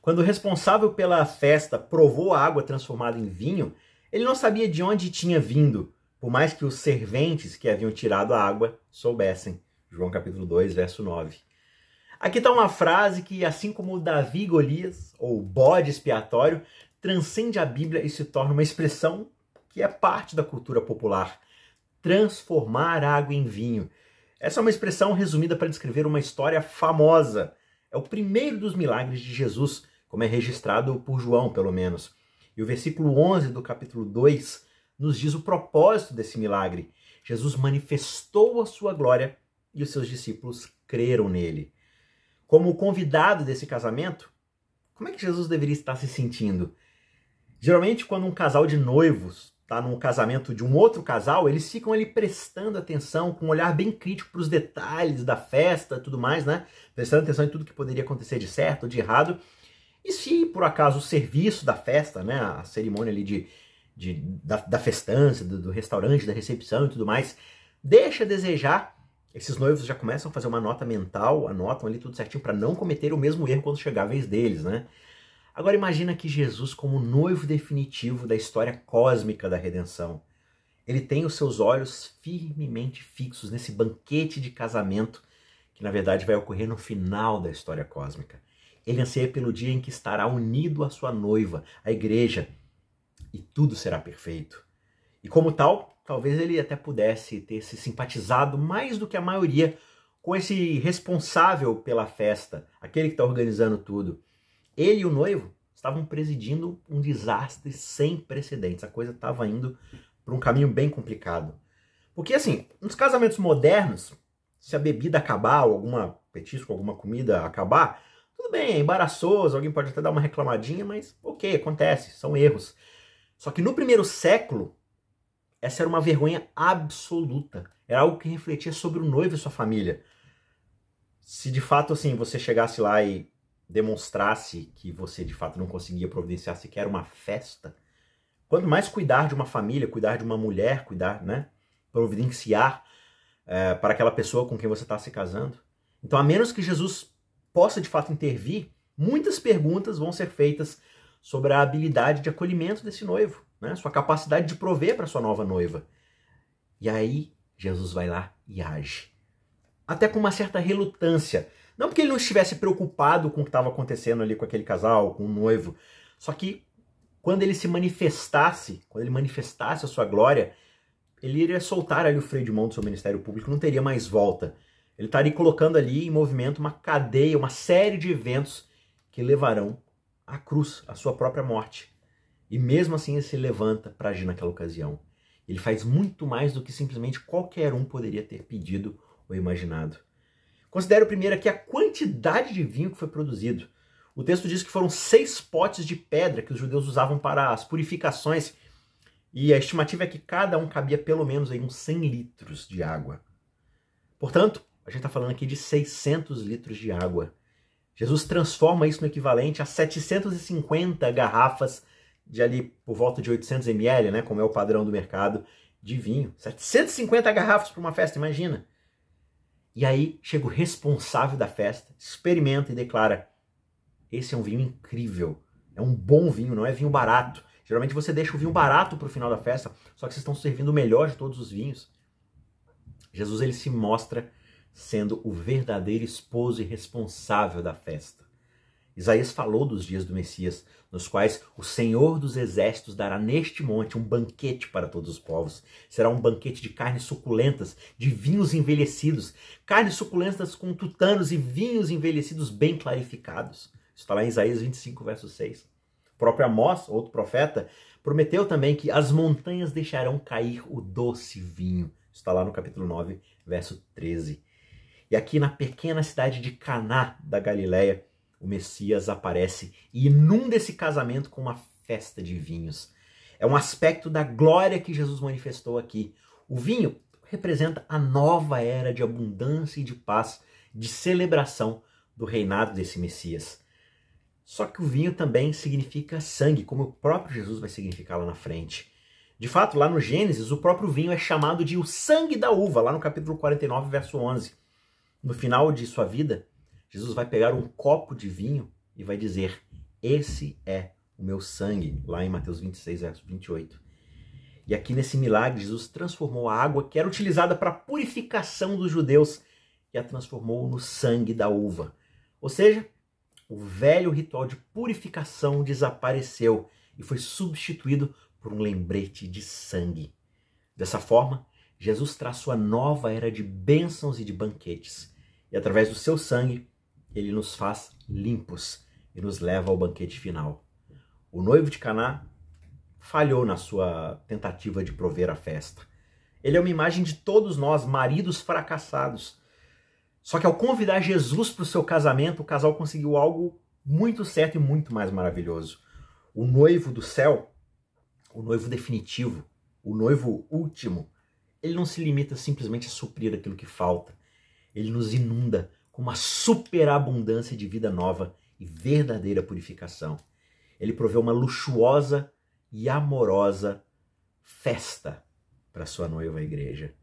Quando o responsável pela festa provou a água transformada em vinho, ele não sabia de onde tinha vindo, por mais que os serventes que haviam tirado a água soubessem. João capítulo 2, verso 9. Aqui está uma frase que, assim como Davi e Golias, ou bode expiatório, transcende a Bíblia e se torna uma expressão que é parte da cultura popular. Transformar água em vinho. Essa é uma expressão resumida para descrever uma história famosa. É o primeiro dos milagres de Jesus, como é registrado por João, pelo menos. E o versículo 11 do capítulo 2 nos diz o propósito desse milagre. Jesus manifestou a sua glória e os seus discípulos creram nele. Como convidado desse casamento, como é que Jesus deveria estar se sentindo? Geralmente, quando um casal de noivos está num casamento de um outro casal, eles ficam ali prestando atenção, com um olhar bem crítico para os detalhes da festa e tudo mais, né? Prestando atenção em tudo que poderia acontecer de certo ou de errado. E se, por acaso, o serviço da festa, né, a cerimônia ali da festança, do restaurante, da recepção e tudo mais, deixa a desejar, esses noivos já começam a fazer uma nota mental, anotam ali tudo certinho para não cometer o mesmo erro quando chegar a vez deles, né? Agora imagina que Jesus, como noivo definitivo da história cósmica da redenção, ele tem os seus olhos firmemente fixos nesse banquete de casamento que na verdade vai ocorrer no final da história cósmica. Ele anseia pelo dia em que estará unido à sua noiva, a igreja, e tudo será perfeito. E como tal, talvez ele até pudesse ter se simpatizado mais do que a maioria com esse responsável pela festa, aquele que está organizando tudo. Ele e o noivo estavam presidindo um desastre sem precedentes. A coisa estava indo por um caminho bem complicado. Porque assim, nos casamentos modernos, se a bebida acabar, ou alguma petisco, alguma comida acabar, tudo bem, é embaraçoso, alguém pode até dar uma reclamadinha, mas ok, acontece, são erros. Só que no primeiro século, essa era uma vergonha absoluta. Era algo que refletia sobre o noivo e sua família. Se de fato assim você chegasse lá e demonstrasse que você de fato não conseguia providenciar sequer uma festa, quanto mais cuidar de uma família, cuidar de uma mulher, cuidar, né, providenciar para aquela pessoa com quem você está se casando. Então, a menos que Jesus possa de fato intervir, muitas perguntas vão ser feitas sobre a habilidade de acolhimento desse noivo, né, sua capacidade de prover para sua nova noiva. E aí Jesus vai lá e age. Até com uma certa relutância. Não porque ele não estivesse preocupado com o que estava acontecendo ali com aquele casal, com o noivo. Só que quando ele se manifestasse, quando ele manifestasse a sua glória, ele iria soltar ali o freio de mão do seu ministério público, não teria mais volta. Ele estaria colocando ali em movimento uma cadeia, uma série de eventos que levarão à cruz, à sua própria morte. E mesmo assim ele se levanta para agir naquela ocasião. Ele faz muito mais do que simplesmente qualquer um poderia ter pedido ou imaginado. Considero primeiro aqui a quantidade de vinho que foi produzido. O texto diz que foram 6 potes de pedra que os judeus usavam para as purificações. E a estimativa é que cada um cabia pelo menos aí uns 100 litros de água. Portanto, a gente está falando aqui de 600 litros de água. Jesus transforma isso no equivalente a 750 garrafas de ali por volta de 800 ml, né, como é o padrão do mercado, de vinho. 750 garrafas para uma festa, imagina. E aí chega o responsável da festa, experimenta e declara: esse é um vinho incrível, é um bom vinho, não é vinho barato. Geralmente você deixa o vinho barato para o final da festa, só que vocês estão servindo o melhor de todos os vinhos. Jesus ele se mostra sendo o verdadeiro esposo e responsável da festa. Isaías falou dos dias do Messias, nos quais o Senhor dos Exércitos dará neste monte um banquete para todos os povos. Será um banquete de carnes suculentas, de vinhos envelhecidos, carnes suculentas com tutanos e vinhos envelhecidos bem clarificados. Isso está lá em Isaías 25, verso 6. O próprio Amós, outro profeta, prometeu também que as montanhas deixarão cair o doce vinho. Isso está lá no capítulo 9, verso 13. E aqui na pequena cidade de Caná da Galileia, o Messias aparece e inunda esse casamento com uma festa de vinhos. É um aspecto da glória que Jesus manifestou aqui. O vinho representa a nova era de abundância e de paz, de celebração do reinado desse Messias. Só que o vinho também significa sangue, como o próprio Jesus vai significar lá na frente. De fato, lá no Gênesis, o próprio vinho é chamado de o sangue da uva, lá no capítulo 49, verso 11. No final de sua vida, Jesus vai pegar um copo de vinho e vai dizer: esse é o meu sangue, lá em Mateus 26, verso 28. E aqui nesse milagre, Jesus transformou a água que era utilizada para a purificação dos judeus e a transformou no sangue da uva. Ou seja, o velho ritual de purificação desapareceu e foi substituído por um lembrete de sangue. Dessa forma, Jesus traz sua nova era de bênçãos e de banquetes. E através do seu sangue, ele nos faz limpos e nos leva ao banquete final. O noivo de Caná falhou na sua tentativa de prover a festa. Ele é uma imagem de todos nós, maridos fracassados. Só que ao convidar Jesus para o seu casamento, o casal conseguiu algo muito certo e muito mais maravilhoso. O noivo do céu, o noivo definitivo, o noivo último, ele não se limita simplesmente a suprir aquilo que falta. Ele nos inunda com uma superabundância de vida nova e verdadeira purificação. Ele provê uma luxuosa e amorosa festa para sua noiva, a igreja.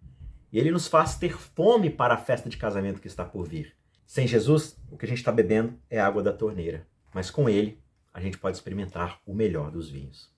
E ele nos faz ter fome para a festa de casamento que está por vir. Sem Jesus, o que a gente está bebendo é água da torneira. Mas com ele, a gente pode experimentar o melhor dos vinhos.